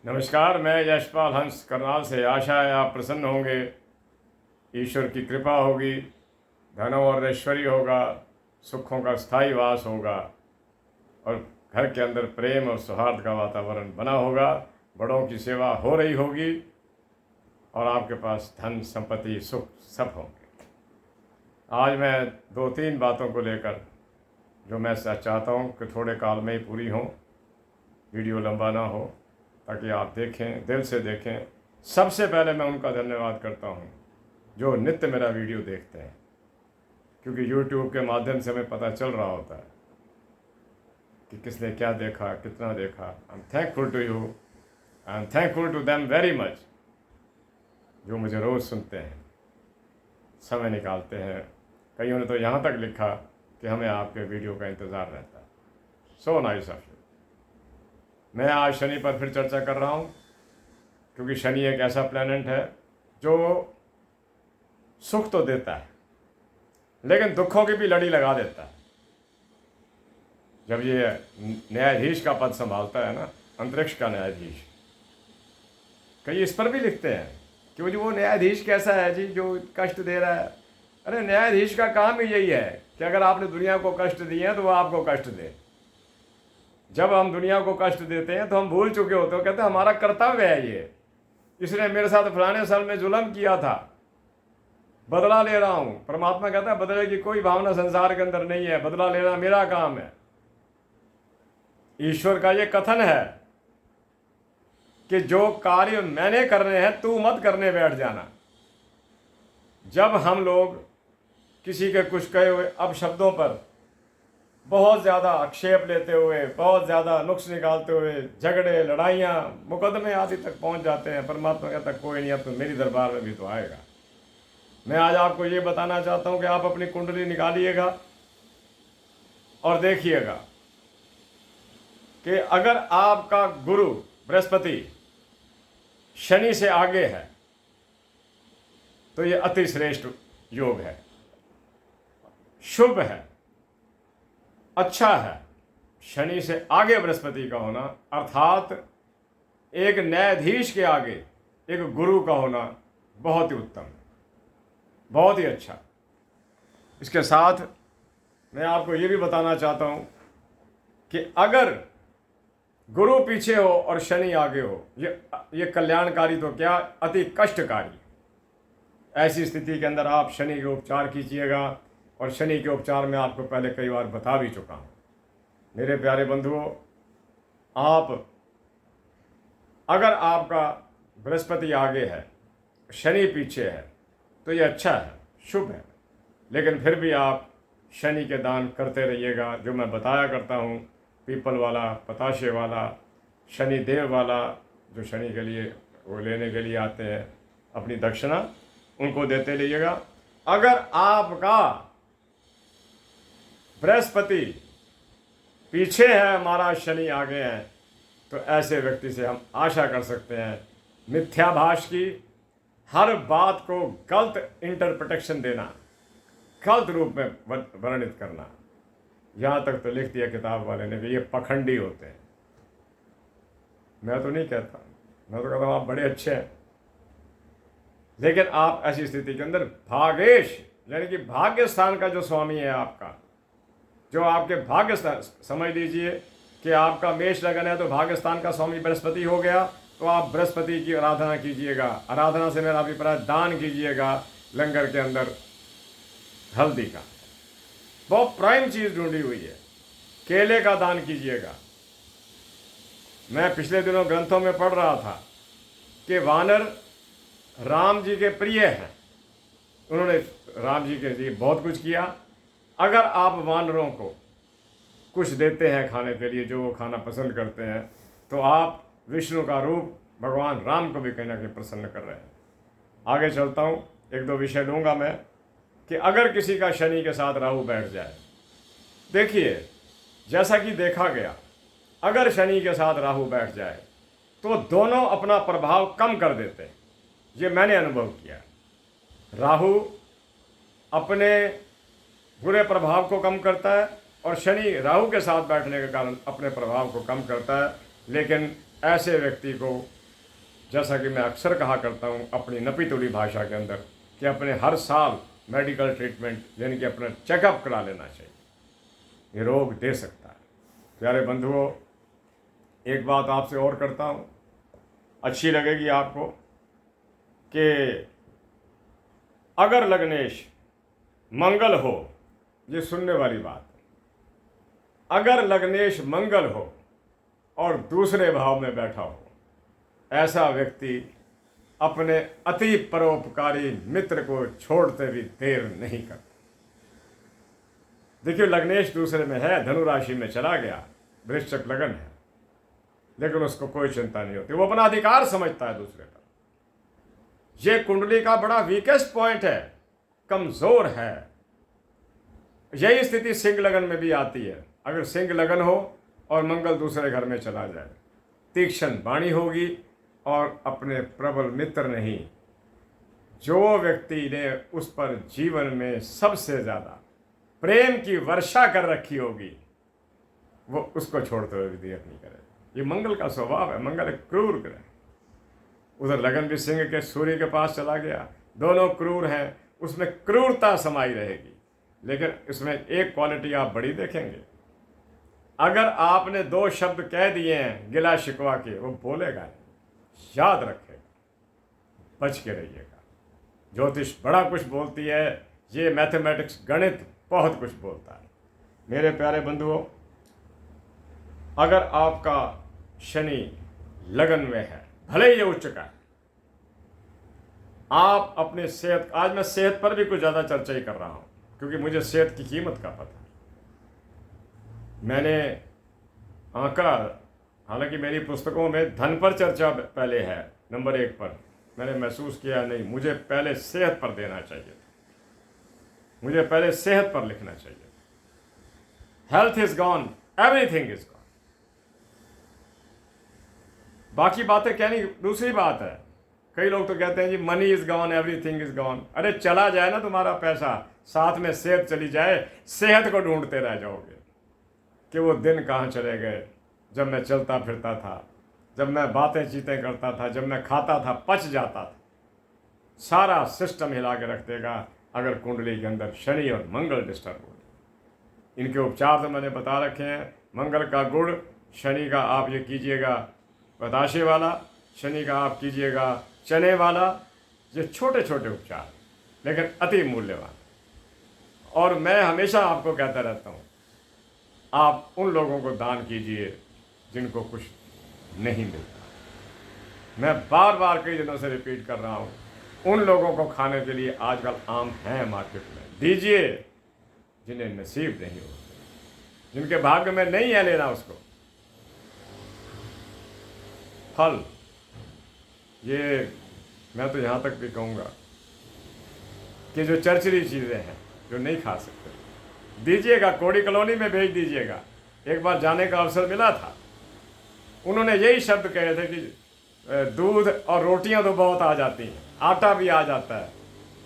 नमस्कार, मैं यशपाल हंस करनाल से। आशा है आप प्रसन्न होंगे, ईश्वर की कृपा होगी, धन और ऐश्वर्य होगा, सुखों का स्थायी वास होगा और घर के अंदर प्रेम और सौहार्द का वातावरण बना होगा। बड़ों की सेवा हो रही होगी और आपके पास धन संपत्ति सुख सब होंगे। आज मैं 2-3 बातों को लेकर जो मैं चाहता हूँ कि थोड़े काल में ही पूरी हों, वीडियो लंबा ना हो, ताकि आप देखें, दिल से देखें। सबसे पहले मैं उनका धन्यवाद करता हूँ जो नित्य मेरा वीडियो देखते हैं, क्योंकि YouTube के माध्यम से हमें पता चल रहा होता है कि किसने क्या देखा, कितना देखा। I am thankful to you, I am thankful to them very much, जो मुझे रोज़ सुनते हैं, समय निकालते हैं। कईयों ने तो यहाँ तक लिखा कि हमें आपके वीडियो का इंतज़ार रहता है। So nice of you. मैं आज शनि पर फिर चर्चा कर रहा हूँ, क्योंकि शनि एक ऐसा प्लैनेट है जो सुख तो देता है लेकिन दुखों की भी लड़ी लगा देता है। जब ये न्यायाधीश का पद संभालता है ना, अंतरिक्ष का न्यायाधीश, कई इस पर भी लिखते हैं कि वो न्यायाधीश कैसा है जी जो कष्ट दे रहा है। अरे न्यायाधीश का काम ही यही है कि अगर आपने दुनिया को कष्ट दिए हैं तो वो आपको कष्ट दे। जब हम दुनिया को कष्ट देते हैं तो हम भूल चुके होते हैं, कहते हैं हमारा कर्तव्य है ये, इसने मेरे साथ फलाने साल में जुल्म किया था, बदला ले रहा हूं। परमात्मा कहता है बदले की कोई भावना संसार के अंदर नहीं है, बदला लेना मेरा काम है। ईश्वर का ये कथन है कि जो कार्य मैंने करने हैं तू मत करने बैठ जाना। जब हम लोग किसी के कुछ कहे हुए अपशब्दों पर बहुत ज़्यादा आक्षेप लेते हुए, बहुत ज़्यादा नुक्स निकालते हुए झगड़े, लड़ाइयाँ, मुकदमे आदि तक पहुंच जाते हैं, परमात्मा कहता कोई नहीं, अब तो मेरी दरबार में भी तो आएगा। मैं आज आपको ये बताना चाहता हूं कि आप अपनी कुंडली निकालिएगा और देखिएगा कि अगर आपका गुरु बृहस्पति शनि से आगे है तो ये अति श्रेष्ठ योग है, शुभ है, अच्छा है। शनि से आगे बृहस्पति का होना अर्थात एक न्यायाधीश के आगे एक गुरु का होना बहुत ही उत्तम, बहुत ही अच्छा। इसके साथ मैं आपको ये भी बताना चाहता हूँ कि अगर गुरु पीछे हो और शनि आगे हो, ये कल्याणकारी तो क्या, अति कष्टकारी। ऐसी स्थिति के अंदर आप शनि के उपचार कीजिएगा, और शनि के उपचार में आपको पहले कई बार बता भी चुका हूँ। मेरे प्यारे बंधुओं, अगर आपका बृहस्पति आगे है, शनि पीछे है, तो ये अच्छा है, शुभ है। लेकिन फिर भी आप शनि के दान करते रहिएगा, जो मैं बताया करता हूँ, पीपल वाला, पताशे वाला, शनि देव वाला, जो शनि के लिए वो लेने के लिए आते हैं अपनी दक्षिणा, उनको देते रहिएगा। अगर आपका बृहस्पति पीछे है, हमारा शनि आगे है, तो ऐसे व्यक्ति से हम आशा कर सकते हैं मिथ्याभास की, हर बात को गलत इंटरप्रिटेशन देना, गलत रूप में वर्णित करना। यहाँ तक तो लिख दिया किताब वाले ने कि ये पखंडी होते हैं। मैं तो नहीं कहता, मैं तो कहता हूँ आप बड़े अच्छे हैं, लेकिन आप ऐसी स्थिति के अंदर भागेश यानी कि भाग्य स्थान का जो स्वामी है आपका, जो आपके भाग्य स्थान, समझ लीजिए कि आपका मेष लगन है तो भाग्य स्थान का स्वामी बृहस्पति हो गया, तो आप बृहस्पति की आराधना कीजिएगा। आराधना से मेरा अभिप्राय दान कीजिएगा लंगर के अंदर हल्दी का, बहुत प्राइम चीज़ ढूंढी हुई है। केले का दान कीजिएगा। मैं पिछले दिनों ग्रंथों में पढ़ रहा था कि वानर राम जी के प्रिय हैं, उन्होंने राम जी के लिए बहुत कुछ किया। अगर आप वानरों को कुछ देते हैं खाने के लिए, जो वो खाना पसंद करते हैं, तो आप विष्णु का रूप भगवान राम को भी कहीं ना कहीं प्रसन्न कर रहे हैं। आगे चलता हूँ, 1-2 विषय लूँगा मैं कि अगर किसी का शनि के साथ राहु बैठ जाए, देखिए जैसा कि देखा गया, अगर शनि के साथ राहु बैठ जाए तो दोनों अपना प्रभाव कम कर देते हैं। ये मैंने अनुभव किया। राहु अपने बुरे प्रभाव को कम करता है और शनि राहु के साथ बैठने के कारण अपने प्रभाव को कम करता है। लेकिन ऐसे व्यक्ति को, जैसा कि मैं अक्सर कहा करता हूँ अपनी नपी तुली भाषा के अंदर, कि अपने हर साल मेडिकल ट्रीटमेंट यानी कि अपना चेकअप करा लेना चाहिए। ये रोग दे सकता है। प्यारे बंधुओं, एक बात आपसे और करता हूँ, अच्छी लगेगी आपको, कि अगर लग्नेश मंगल हो, ये सुनने वाली बात है, अगर लग्नेश मंगल हो और दूसरे भाव में बैठा हो, ऐसा व्यक्ति अपने अति परोपकारी मित्र को छोड़ते भी देर नहीं करता। देखिए, लग्नेश दूसरे में है, धनु राशि में चला गया, वृश्चिक लगन है, लेकिन उसको कोई चिंता नहीं होती, वो अपना अधिकार समझता है दूसरे पर। ये कुंडली का बड़ा वीकेस्ट पॉइंट है, कमजोर है। यही स्थिति सिंह लगन में भी आती है। अगर सिंह लगन हो और मंगल दूसरे घर में चला जाए, तीक्ष्ण वाणी होगी और अपने प्रबल मित्र नहीं, जो व्यक्ति ने उस पर जीवन में सबसे ज्यादा प्रेम की वर्षा कर रखी होगी, वो उसको छोड़ते हुए भी देर नहीं करे। ये मंगल का स्वभाव है। मंगल एक क्रूर ग्रह, उधर लगन भी सिंह के सूर्य के पास चला गया, दोनों क्रूर हैं, उसमें क्रूरता समाई रहेगी। लेकिन इसमें एक क्वालिटी आप बड़ी देखेंगे, अगर आपने 2 शब्द कह दिए हैं गिला शिकवा के, वो बोलेगा नहीं, याद रखेगा, बच के रहिएगा। ज्योतिष बड़ा कुछ बोलती है, ये मैथमेटिक्स गणित बहुत कुछ बोलता है। मेरे प्यारे बंधुओं, अगर आपका शनि लगन में है, भले ही ये उच्च का है, आप अपने सेहत, आज मैं सेहत पर भी कुछ ज़्यादा चर्चा ही कर रहा हूँ क्योंकि मुझे सेहत की कीमत का पता है। मैंने आंका, हालांकि मेरी पुस्तकों में धन पर चर्चा पहले है, नंबर 1 पर, मैंने महसूस किया नहीं, मुझे पहले सेहत पर देना चाहिए था, मुझे पहले सेहत पर लिखना चाहिए। Health is gone, everything is gone. बाकी बातें कहनी दूसरी बात है। कई लोग तो कहते हैं जी money is gone, everything is gone. अरे चला जाए ना तुम्हारा पैसा, साथ में सेहत चली जाए, सेहत को ढूंढते रह जाओगे कि वो दिन कहाँ चले गए जब मैं चलता फिरता था, जब मैं बातें चीतें करता था, जब मैं खाता था, पच जाता था। सारा सिस्टम हिला के रख देगा अगर कुंडली के अंदर शनि और मंगल डिस्टर्ब हो। इनके उपचार तो मैंने बता रखे हैं। मंगल का गुड़, शनि का आप ये कीजिएगा बताशे वाला, शनि का आप कीजिएगा चने वाला। ये छोटे छोटे उपचार लेकिन अति मूल्यवान। और मैं हमेशा आपको कहता रहता हूँ, आप उन लोगों को दान कीजिए जिनको कुछ नहीं मिलता। मैं बार बार कई दिनों से रिपीट कर रहा हूँ, उन लोगों को खाने के लिए आजकल आम हैं मार्केट में, दीजिए जिन्हें नसीब नहीं हो, जिनके भाग्य में नहीं है लेना उसको फल। ये मैं तो यहाँ तक भी कहूँगा कि जो चरचरी चीज़ें हैं जो नहीं खा सकते, दीजिएगा, कोड़ी कॉलोनी में भेज दीजिएगा। एक बार जाने का अवसर मिला था, उन्होंने यही शब्द कहे थे कि दूध और रोटियां तो बहुत आ जाती हैं, आटा भी आ जाता है,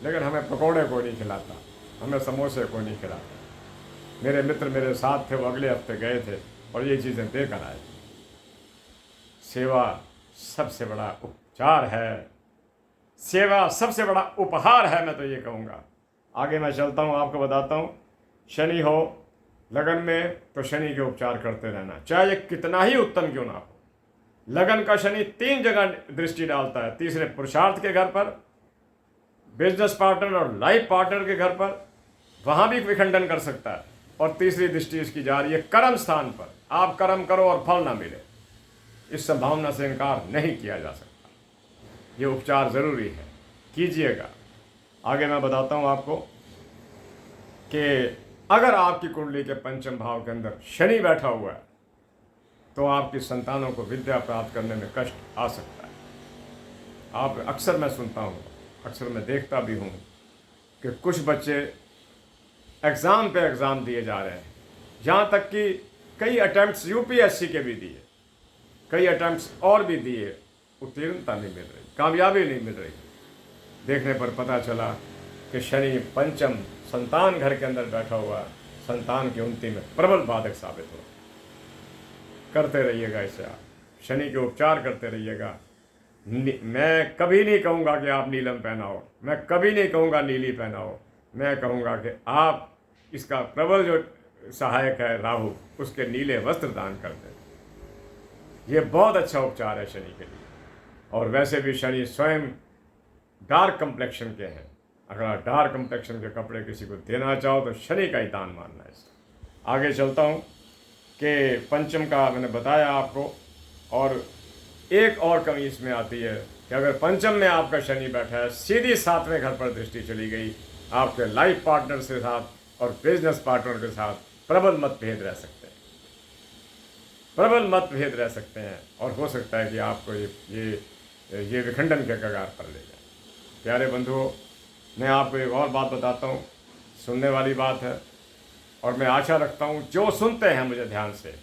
लेकिन हमें पकोड़े को नहीं खिलाता, हमें समोसे को नहीं खिलाता। मेरे मित्र मेरे साथ थे, वो अगले हफ्ते गए थे और ये चीज़ें देकर आए। सेवा सबसे बड़ा उपचार है, सेवा सबसे बड़ा उपहार है, मैं तो ये कहूँगा। आगे मैं चलता हूँ, आपको बताता हूँ। शनि हो लगन में तो शनि के उपचार करते रहना, चाहे ये कितना ही उत्तम क्यों ना हो। लगन का शनि 3 जगह दृष्टि डालता है, तीसरे पुरुषार्थ के घर पर, बिजनेस पार्टनर और लाइफ पार्टनर के घर पर, वहाँ भी विखंडन कर सकता है, और तीसरी दृष्टि इसकी जा रही है कर्म स्थान पर। आप कर्म करो और फल ना मिले, इस संभावना से इनकार नहीं किया जा सकता। ये उपचार ज़रूरी है, कीजिएगा। आगे मैं बताता हूँ आपको कि अगर आपकी कुंडली के पंचम भाव के अंदर शनि बैठा हुआ है तो आपकी संतानों को विद्या प्राप्त करने में कष्ट आ सकता है। आप अक्सर मैं सुनता हूँ, अक्सर मैं देखता भी हूँ कि कुछ बच्चे एग्ज़ाम पे एग्ज़ाम दिए जा रहे हैं, यहाँ तक कि कई अटैम्प्ट्स यूपीएससी के भी दिए, कई अटैम्प्ट्स और भी दिए, उत्तीर्णता नहीं मिल रही, कामयाबी नहीं मिल रही। देखने पर पता चला कि शनि पंचम संतान घर के अंदर बैठा हुआ, संतान की उन्नति में प्रबल बाधक साबित हो। करते रहिएगा इसे आप। शनि के उपचार करते रहिएगा। मैं कभी नहीं कहूँगा कि आप नीलम पहनाओ, मैं कभी नहीं कहूँगा नीली पहनाओ, मैं कहूँगा कि आप इसका प्रबल जो सहायक है राहु, उसके नीले वस्त्र दान कर दें। ये बहुत अच्छा उपचार है शनि के लिए। और वैसे भी शनि स्वयं डार्क कंप्लेक्शन के हैं। अगर आप डार्क कंप्लेक्शन के कपड़े किसी को देना चाहो तो शनि का ही दान मानना है इसका। आगे चलता हूँ कि पंचम का मैंने बताया आपको। और एक और कमी इसमें आती है कि अगर पंचम में आपका शनि बैठा है, सीधी 7वें घर पर दृष्टि चली गई, आपके लाइफ पार्टनर के साथ और बिजनेस पार्टनर के साथ प्रबल मतभेद रह सकते हैं, प्रबल मतभेद रह सकते हैं। और हो सकता है कि आपको ये विखंडन के कगार पर ले जाए। प्यारे बंधुओं, मैं आपको एक और बात बताता हूँ, सुनने वाली बात है, और मैं आशा रखता हूँ जो सुनते हैं मुझे ध्यान से,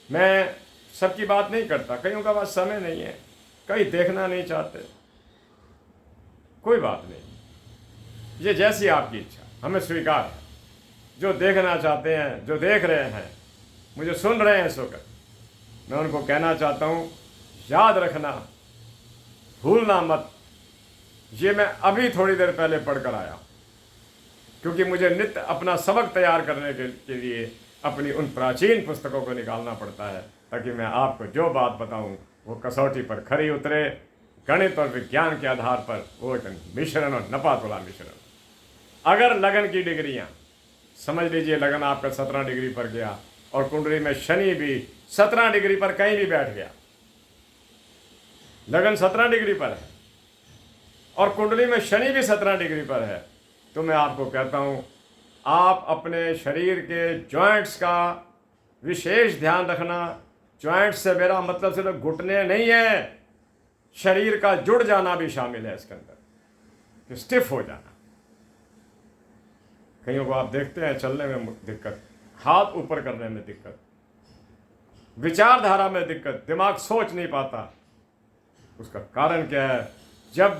मैं सबकी बात नहीं करता, कईयों का पास समय नहीं है, कई देखना नहीं चाहते, कोई बात नहीं, ये जैसी आपकी इच्छा, हमें स्वीकार है। जो देखना चाहते हैं, जो देख रहे हैं, मुझे सुन रहे हैं इस वक्त, मैं उनको कहना चाहता हूँ, याद रखना, भूलना मत। ये मैं अभी थोड़ी देर पहले पढ़कर आया, क्योंकि मुझे नित्य अपना सबक तैयार करने के लिए अपनी उन प्राचीन पुस्तकों को निकालना पड़ता है, ताकि मैं आपको जो बात बताऊं वो कसौटी पर खरी उतरे, गणित और विज्ञान के आधार पर वो एक मिश्रण और नपातुला मिश्रण। अगर लगन की डिग्रियां, समझ लीजिए लगन आपका 17 डिग्री पर गया और कुंडली में शनि भी 17 डिग्री पर कहीं भी बैठ गया, लगन 17 डिग्री पर है और कुंडली में शनि भी 17 डिग्री पर है, तो मैं आपको कहता हूं, आप अपने शरीर के जॉइंट्स का विशेष ध्यान रखना। जॉइंट्स से मेरा मतलब सिर्फ घुटने नहीं है, शरीर का जुड़ जाना भी शामिल है इसके अंदर, कि स्टिफ हो जाना। कईयों को आप देखते हैं चलने में दिक्कत, हाथ ऊपर करने में दिक्कत, विचारधारा में दिक्कत, दिमाग सोच नहीं पाता। उसका कारण क्या है? जब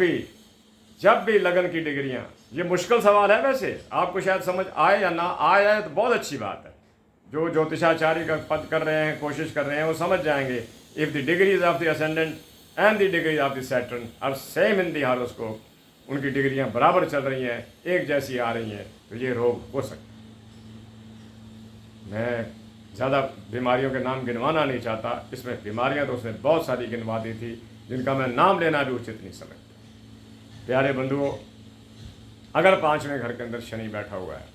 भी लगन की डिग्रियां, ये मुश्किल सवाल है, वैसे आपको शायद समझ आए या ना आए तो बहुत अच्छी बात है। जो ज्योतिषाचार्य का पद कर रहे हैं, कोशिश कर रहे हैं, वो समझ जाएंगे। If the degrees of the ascendant and the degrees of the Saturn are same in the horoscope, उनकी डिग्रियां बराबर चल रही हैं, एक जैसी आ रही हैं, तो ये रोग हो सकता है। मैं ज़्यादा बीमारियों के नाम गिनवाना नहीं चाहता, इसमें बीमारियां तो उसने बहुत सारी गिनवा दी थी, जिनका मैं नाम लेना भी उचित नहीं समझता। प्यारे बंधुओं, अगर 5वें घर के अंदर शनि बैठा हुआ है,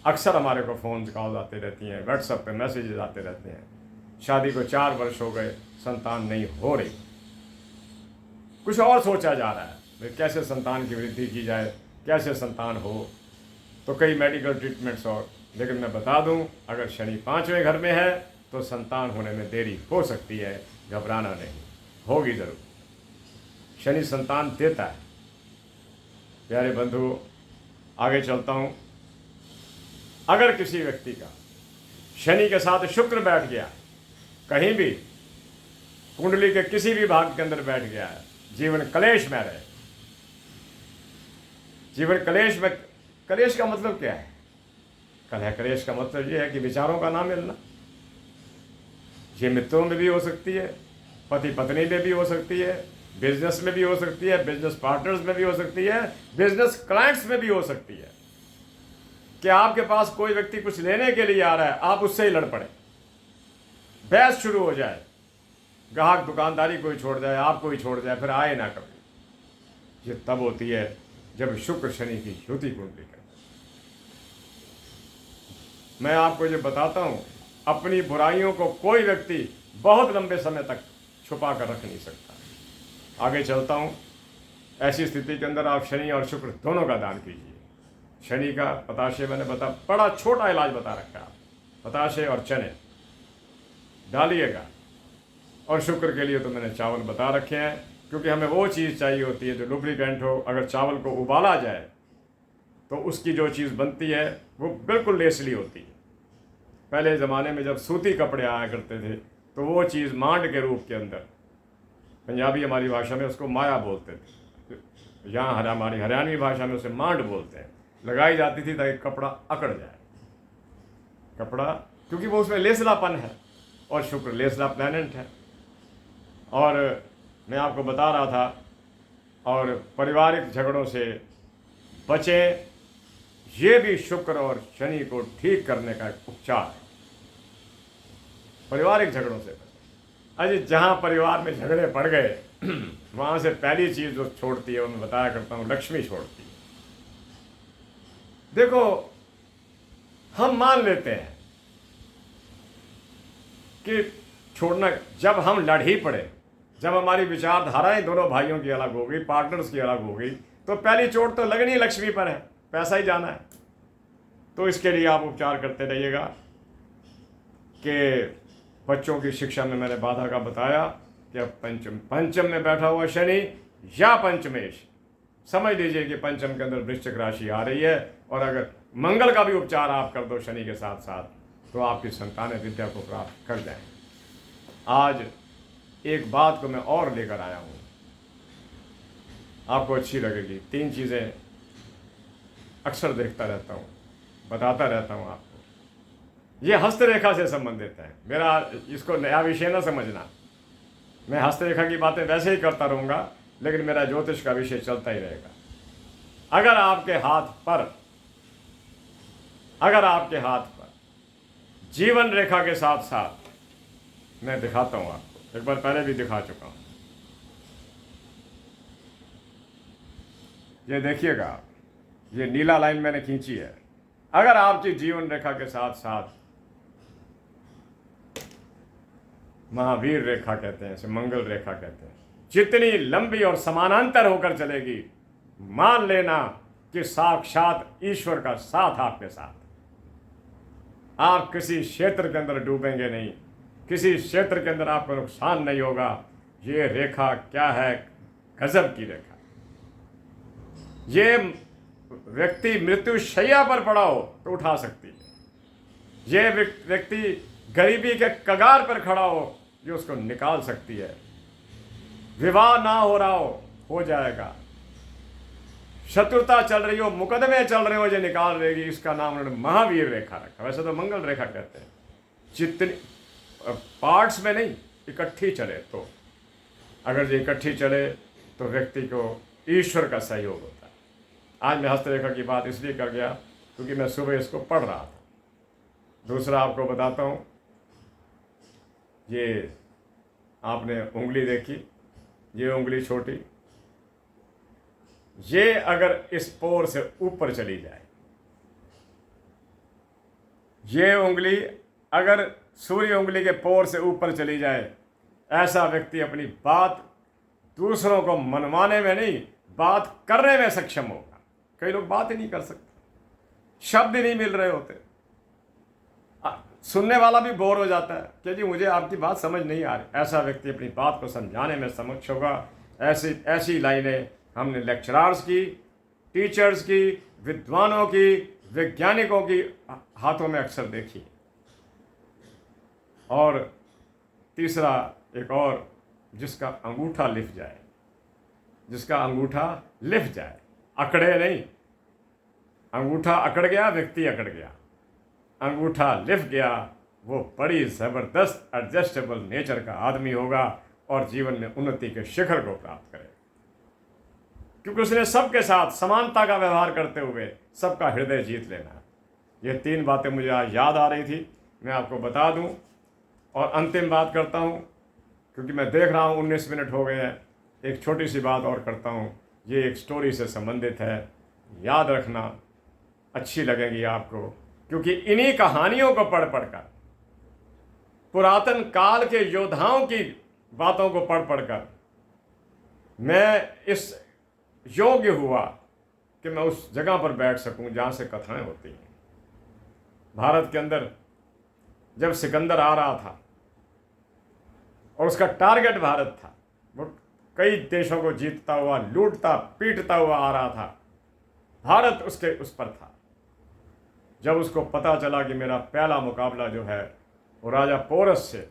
अक्सर हमारे को फ़ोन कॉल आते रहती हैं, व्हाट्सएप पे मैसेजेस आते रहते हैं, शादी को 4 वर्ष हो गए, संतान नहीं हो रही, कुछ और सोचा जा रहा है, भाई कैसे संतान की वृद्धि की जाए, कैसे संतान हो, तो कई मेडिकल ट्रीटमेंट्स और। लेकिन मैं बता दूं, अगर शनि 5वें घर में है तो संतान होने में देरी हो सकती है, घबराना नहीं, होगी ज़रूर। शनि संतान देता है। प्यारे बंधु, आगे चलता हूँ। अगर किसी व्यक्ति का शनि के साथ शुक्र बैठ गया, कहीं भी कुंडली के किसी भी भाग के अंदर बैठ गया है, जीवन कलेश में रहे। जीवन कलेश में, कलेश का मतलब क्या है? कलेश का मतलब ये है कि विचारों का ना मिलना। ये मित्रों में भी हो सकती है, पति पत्नी में भी हो सकती है, बिजनेस में भी हो सकती है, बिजनेस पार्टनर्स में भी हो सकती है, बिजनेस क्लाइंट्स में भी हो सकती है। कि आपके पास कोई व्यक्ति कुछ लेने के लिए आ रहा है, आप उससे ही लड़ पड़े, बहस शुरू हो जाए, ग्राहक दुकानदारी को ही छोड़ जाए, आपको ही छोड़ जाए, फिर आए ना कभी। ये तब होती है जब शुक्र शनि की युति कुंडली करता है। मैं आपको ये बताता हूं, अपनी बुराइयों को कोई व्यक्ति बहुत लंबे समय तक छुपा कर रख नहीं सकता। आगे चलता हूं। ऐसी स्थिति के अंदर आप शनि और शुक्र दोनों का दान कीजिए। शनि का पताशे मैंने बड़ा छोटा इलाज बता रखा है, पताशे और चने डालिएगा। और शुक्र के लिए तो मैंने चावल बता रखे हैं, क्योंकि हमें वो चीज़ चाहिए होती है जो लुब्रिकेंट हो। अगर चावल को उबाला जाए तो उसकी जो चीज़ बनती है वो बिल्कुल लेसली होती है। पहले ज़माने में जब सूती कपड़े आया करते थे तो वो चीज़ मांड के रूप के अंदर, पंजाबी हमारी भाषा में उसको माया बोलते थे, यहाँ हमारी हरियाणवी भाषा में उसे मांड बोलते हैं, लगाई जाती थी ताकि कपड़ा अकड़ जाए। कपड़ा, क्योंकि वो उसमें लेसलापन है, और शुक्र लेसला प्लैनेट है, और मैं आपको बता रहा था, और पारिवारिक झगड़ों से बचें, ये भी शुक्र और शनि को ठीक करने का एक उपचार है। पारिवारिक झगड़ों से बचें। अजी जहाँ परिवार में झगड़े पड़ गए वहाँ से पहली चीज़ जो छोड़ती है, वो मैं बताया करता हूँ, लक्ष्मी छोड़ती है। देखो, हम मान लेते हैं कि छोड़ना, जब हम लड़ ही पड़े, जब हमारी विचारधाराएं दोनों भाइयों की अलग हो गई, पार्टनर्स की अलग हो गई, तो पहली चोट तो लगनी लक्ष्मी पर है, पैसा ही जाना है। तो इसके लिए आप उपचार करते रहिएगा कि बच्चों की शिक्षा में मैंने बाधा का बताया कि अब पंचम में बैठा हुआ शनि या पंचमेश, समझ लीजिए कि पंचम के अंदर वृश्चिक राशि आ रही है, और अगर मंगल का भी उपचार आप कर दो शनि के साथ साथ, तो आपकी संतानें विद्या को प्राप्त कर जाएं। आज एक बात को मैं और लेकर आया हूँ, आपको अच्छी लगेगी। 3 चीज़ें अक्सर देखता रहता हूँ, बताता रहता हूँ आपको। ये हस्तरेखा से संबंधित है। मेरा इसको नया विषय ना समझना, मैं हस्तरेखा की बातें वैसे ही करता रहूँगा, लेकिन मेरा ज्योतिष का विषय चलता ही रहेगा। अगर आपके हाथ पर जीवन रेखा के साथ साथ, मैं दिखाता हूँ आपको, एक बार पहले भी दिखा चुका हूँ, ये देखिएगा, ये नीला लाइन मैंने खींची है। अगर आपकी जीवन रेखा के साथ साथ महावीर रेखा कहते हैं, इसे मंगल रेखा कहते हैं, जितनी लंबी और समानांतर होकर चलेगी, मान लेना कि साक्षात ईश्वर का साथ आपके साथ। आप किसी क्षेत्र के अंदर डूबेंगे नहीं, किसी क्षेत्र के अंदर आपको नुकसान नहीं होगा। ये रेखा क्या है, गजब की रेखा। ये व्यक्ति मृत्यु शैया पर पड़ा हो तो उठा सकती है, ये व्यक्ति गरीबी के कगार पर खड़ा हो, ये उसको निकाल सकती है। विवाह ना हो रहा हो जाएगा। शत्रुता चल रही हो, मुकदमे चल रहे हो, ये निकाल रहेगी। इसका नाम उन्होंने महावीर रेखा रखा। वैसे तो मंगल रेखा कहते हैं। जितनी पार्ट्स में नहीं, इकट्ठी चले तो, अगर ये इकट्ठी चले तो व्यक्ति को ईश्वर का सहयोग होता है। आज मैं हस्तरेखा की बात इसलिए कर गया क्योंकि मैं सुबह इसको पढ़ रहा था। दूसरा आपको बताता हूँ, ये आपने उंगली देखी, ये उंगली छोटी, ये अगर इस पोर से ऊपर चली जाए, ये उंगली अगर सूर्य उंगली के पोर से ऊपर चली जाए, ऐसा व्यक्ति अपनी बात दूसरों को मनवाने में नहीं, बात करने में सक्षम होगा। कई लोग बात ही नहीं कर सकते, शब्द ही नहीं मिल रहे होते, सुनने वाला भी बोर हो जाता है कि जी मुझे आपकी बात समझ नहीं आ रही। ऐसा व्यक्ति अपनी बात को समझाने में सक्षम होगा। ऐसी लाइनें हमने लेक्चरर्स की, टीचर्स की, विद्वानों की, वैज्ञानिकों की हाथों में अक्सर देखी। और तीसरा एक और, जिसका अंगूठा लिफ जाए, जिसका अंगूठा लिफ जाए, अकड़े नहीं। अंगूठा अकड़ गया, व्यक्ति अकड़ गया, अंगूठा लिफ गया, वो बड़ी ज़बरदस्त एडजस्टेबल नेचर का आदमी होगा और जीवन में उन्नति के शिखर को प्राप्त करेगा, क्योंकि उसने सबके साथ समानता का व्यवहार करते हुए सबका हृदय जीत लेना। ये 3 बातें मुझे आज याद आ रही थी, मैं आपको बता दूं। और अंतिम बात करता हूं, क्योंकि मैं देख रहा हूं 19 मिनट हो गए हैं। एक छोटी सी बात और करता हूं, ये एक स्टोरी से संबंधित है, याद रखना, अच्छी लगेगी आपको, क्योंकि इन्हीं कहानियों को पढ़ पढ़कर, पुरातन काल के योद्धाओं की बातों को पढ़ पढ़कर मैं इस योग्य हुआ कि मैं उस जगह पर बैठ सकूं जहां से कथाएं होती हैं। भारत के अंदर जब सिकंदर आ रहा था और उसका टारगेट भारत था, वो कई देशों को जीतता हुआ, लूटता पीटता हुआ आ रहा था, भारत उसके उस पर था। जब उसको पता चला कि मेरा पहला मुकाबला जो है वो राजा पोरस से,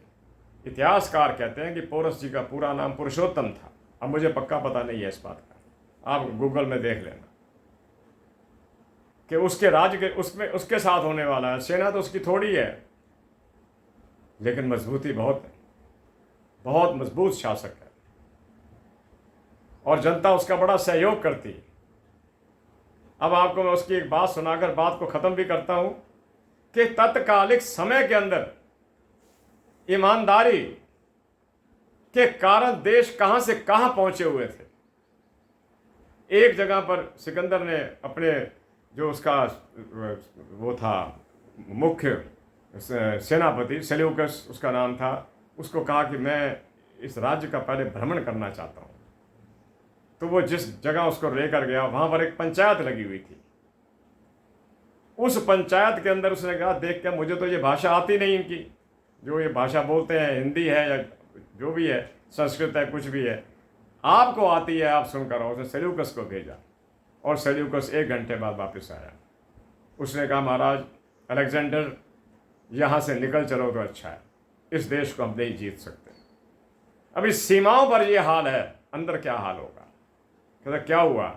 इतिहासकार कहते हैं कि पोरस जी का पूरा नाम पुरुषोत्तम था, अब मुझे पक्का पता नहीं है इस बात का, आप गूगल में देख लेना, कि उसके राज्य के उसमें उसके साथ होने वाला है। सेना तो उसकी थोड़ी है, लेकिन मजबूती बहुत है, बहुत मजबूत शासक है और जनता उसका बड़ा सहयोग करती है। अब आपको मैं उसकी एक बात सुनाकर बात को ख़त्म भी करता हूं कि तत्कालिक समय के अंदर ईमानदारी के कारण देश कहां से कहां पहुंचे हुए थे। एक जगह पर सिकंदर ने अपने जो उसका वो था मुख्य सेनापति सेल्यूकस उसका नाम था, उसको कहा कि मैं इस राज्य का पहले भ्रमण करना चाहता हूँ। तो वो जिस जगह उसको लेकर गया वहाँ पर एक पंचायत लगी हुई थी। उस पंचायत के अंदर उसने कहा देख के मुझे तो ये भाषा आती नहीं इनकी, जो ये भाषा बोलते हैं हिंदी है या जो भी है, संस्कृत है, कुछ भी है, आपको आती है, आप सुनकर आओ। उसने सेल्यूकस को भेजा और सेल्यूकस 1 घंटे बाद वापस आया। उसने कहा महाराज अलेक्जेंडर यहाँ से निकल चलो तो अच्छा है, इस देश को हम नहीं जीत सकते। अब इस सीमाओं पर ये हाल है, अंदर क्या हाल होगा। कहता क्या हुआ।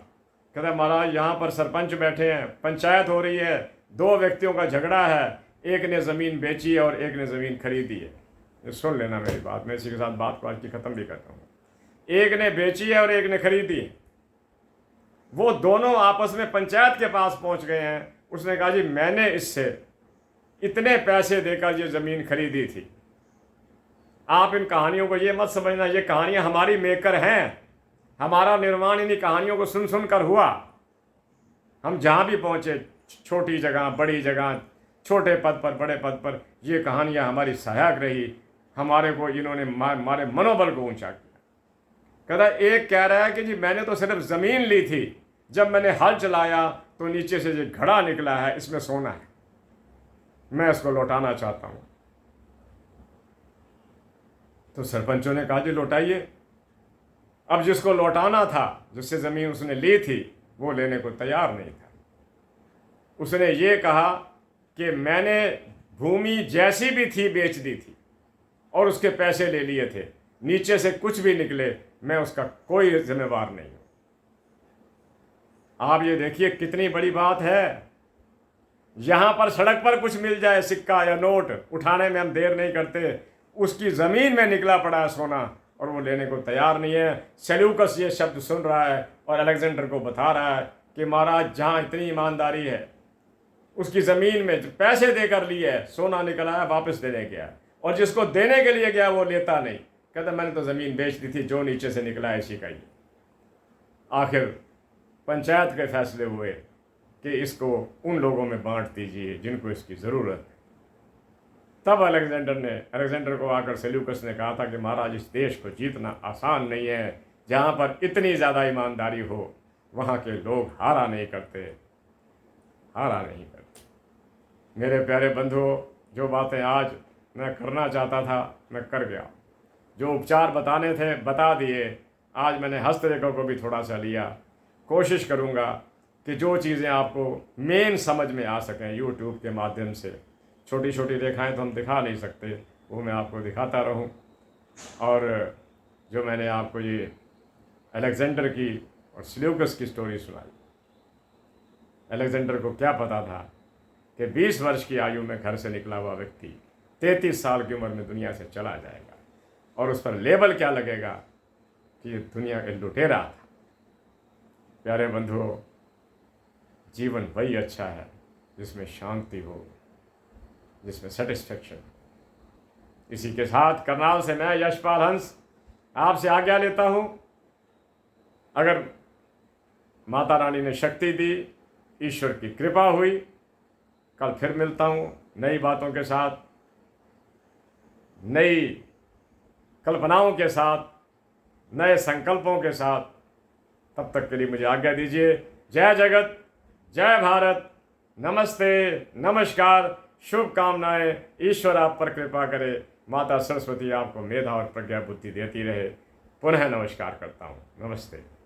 कहता महाराज यहाँ पर सरपंच बैठे हैं, पंचायत हो रही है, 2 व्यक्तियों का झगड़ा है, एक ने ज़मीन बेची है और एक ने ज़मीन खरीदी है। ये सुन लेना मेरी बात, मैं इसी के साथ बात को आज की ख़त्म भी करता हूँ। एक ने बेची है और एक ने खरीदी है। वो दोनों आपस में पंचायत के पास पहुँच गए हैं। उसने कहा जी मैंने इससे इतने पैसे देकर ये ज़मीन खरीदी थी। आप इन कहानियों को ये मत समझना ये कहानियाँ हमारी मेकर हैं, हमारा निर्माण इन्हीं कहानियों को सुन सुन कर हुआ। हम जहाँ भी पहुँचे, छोटी जगह बड़ी जगह, छोटे पद पर बड़े पद पर, ये कहानियाँ हमारी सहायक रही। हमारे को इन्होंने हमारे मनोबल को ऊंचा किया। कहता एक कह रहा है कि जी मैंने तो सिर्फ ज़मीन ली थी, जब मैंने हल चलाया तो नीचे से जो घड़ा निकला है इसमें सोना है, मैं इसको लौटाना चाहता हूँ। तो सरपंचों ने कहा जी लौटाइए। अब जिसको लौटाना था, जिससे ज़मीन उसने ली थी, वो लेने को तैयार नहीं था। उसने ये कहा कि मैंने भूमि जैसी भी थी बेच दी थी और उसके पैसे ले लिए थे, नीचे से कुछ भी निकले मैं उसका कोई जिम्मेवार नहीं हूँ। आप ये देखिए कितनी बड़ी बात है। यहाँ पर सड़क पर कुछ मिल जाए, सिक्का या नोट, उठाने में हम देर नहीं करते। उसकी ज़मीन में निकला पड़ा है सोना और वो लेने को तैयार नहीं है। सेल्यूकस ये शब्द सुन रहा है और अलेक्जेंडर को बता रहा है कि महाराज जहाँ इतनी ईमानदारी है, उसकी ज़मीन में पैसे देकर लिए है, सोना निकला है, वापस देने गया, और जिसको देने के लिए गया वो लेता नहीं। कहता मैंने तो ज़मीन बेच दी थी, जो नीचे से निकला है इसी का ही। आखिर पंचायत के फैसले हुए कि इसको उन लोगों में बांट दीजिए जिनको इसकी ज़रूरत है। तब अलेक्जेंडर को आकर सेल्यूकस ने कहा था कि महाराज इस देश को जीतना आसान नहीं है। जहाँ पर इतनी ज़्यादा ईमानदारी हो वहाँ के लोग हारा नहीं करते। मेरे प्यारे बंधुओं, जो बातें आज मैं करना चाहता था मैं कर गया। जो उपचार बताने थे बता दिए। आज मैंने हस्तरेखा को भी थोड़ा सा लिया। कोशिश करूँगा कि जो चीज़ें आपको मेन समझ में आ सकें यूट्यूब के माध्यम से। छोटी छोटी रेखाएं तो हम दिखा नहीं सकते, वो मैं आपको दिखाता रहूं। और जो मैंने आपको ये अलेक्जेंडर की और सेल्यूकस की स्टोरी सुनाई, अलेक्जेंडर को क्या पता था कि 20 वर्ष की आयु में घर से निकला हुआ व्यक्ति 33 साल की उम्र में दुनिया से चला जाएगा, और उस पर लेबल क्या लगेगा कि ये दुनिया का लुटेरा था। प्यारे बंधुओं, जीवन वही अच्छा है जिसमें शांति हो, जिसमें सेटिस्फेक्शन। इसी के साथ करनाल से मैं यशपाल हंस आपसे आज्ञा लेता हूँ। अगर माता रानी ने शक्ति दी, ईश्वर की कृपा हुई, कल फिर मिलता हूँ नई बातों के साथ, नई कल्पनाओं के साथ, नए संकल्पों के साथ। तब तक के लिए मुझे आज्ञा दीजिए। जय जगत, जय भारत, नमस्ते, नमस्कार, शुभकामनाएं। ईश्वर आप पर कृपा करे, माता सरस्वती आपको मेधा और प्रज्ञा बुद्धि देती रहे। पुनः नमस्कार करता हूँ। नमस्ते।